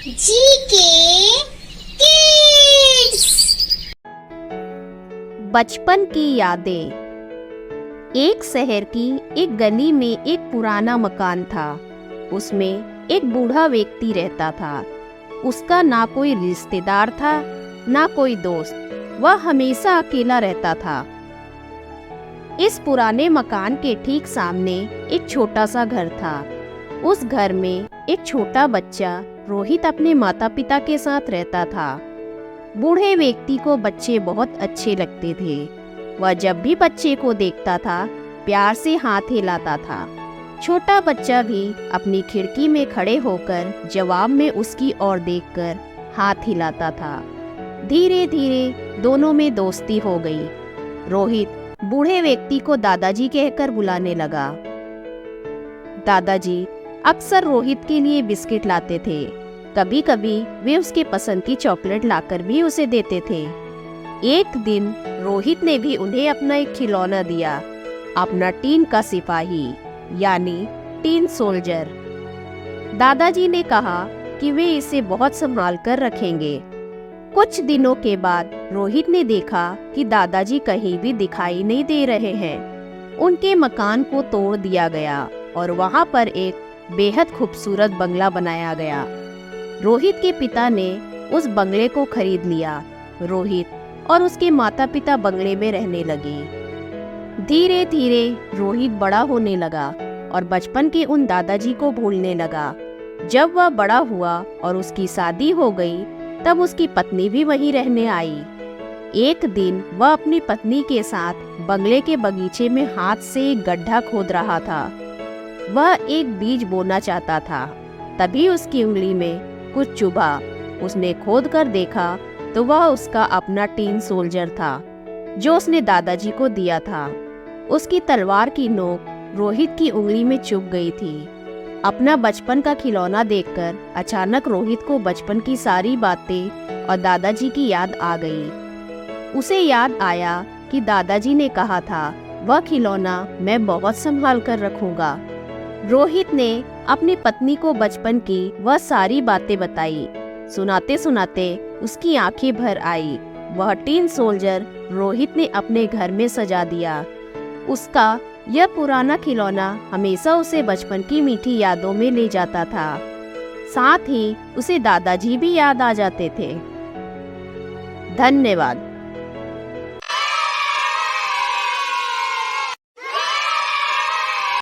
GK kids. बचपन की यादें। एक शहर की एक गली में एक पुराना मकान था। उसमें एक बूढ़ा व्यक्ति रहता था। उसका ना कोई रिश्तेदार था, ना कोई दोस्त। वह हमेशा अकेला रहता था। इस पुराने मकान के ठीक सामने एक छोटा सा घर था। उस घर में एक छोटा बच्चा रोहित अपने माता पिता के साथ रहता था। बूढ़े व्यक्ति को बच्चे बहुत अच्छे लगते थे। वह जब भी बच्चे को देखता था, प्यार से हाथ हिलाता था। छोटा बच्चा भी अपनी खिड़की में खड़े होकर जवाब में उसकी ओर देखकर हाथ हिलाता था। धीरे धीरे दोनों में दोस्ती हो गई। रोहित बूढ़े व्यक्ति को दादाजी कहकर बुलाने लगा। दादाजी अक्सर रोहित के लिए बिस्किट लाते थे। कभी कभी वे उसके पसंद की चॉकलेट लाकर भी उसे देते थे। एक दिन रोहित ने भी उन्हें अपना एक खिलौना दिया, अपना टीन का सिपाही यानी टीन सोल्जर। दादाजी ने कहा कि वे इसे बहुत संभाल कर रखेंगे। कुछ दिनों के बाद रोहित ने देखा कि दादाजी कहीं भी दिखाई नहीं दे रहे हैं। उनके मकान को तोड़ दिया गया और वहां पर एक बेहद खूबसूरत बंगला बनाया गया। रोहित के पिता ने उस बंगले को खरीद लिया। रोहित और उसके माता पिता बंगले में रहने लगे। धीरे धीरे रोहित बड़ा होने लगा और बचपन के उन दादाजी को भूलने लगा। जब वह बड़ा हुआ और उसकी शादी हो गई, तब उसकी पत्नी भी वहीं रहने आई। एक दिन वह अपनी पत्नी के साथ बंगले के बगीचे में हाथ से एक गड्ढा खोद रहा था। वह एक बीज बोना चाहता था। तभी उसकी उंगली में कुछ चुभा। उसने खोद कर देखा तो वह उसका अपना टीन सोल्जर था, जो उसने दादाजी को दिया था। उसकी तलवार की नोक रोहित की उंगली में चुभ गई थी। अपना बचपन का खिलौना देखकर अचानक रोहित को बचपन की सारी बातें और दादाजी की याद आ गई। उसे याद आया कि दादाजी ने कहा था, वह खिलौना मैं बहुत संभाल कर रखूंगा। रोहित ने अपनी पत्नी को बचपन की वह सारी बातें बताई। सुनाते सुनाते उसकी आंखें भर आई। वह टीन सोल्जर रोहित ने अपने घर में सजा दिया। उसका यह पुराना खिलौना हमेशा उसे बचपन की मीठी यादों में ले जाता था। साथ ही उसे दादाजी भी याद आ जाते थे। धन्यवाद।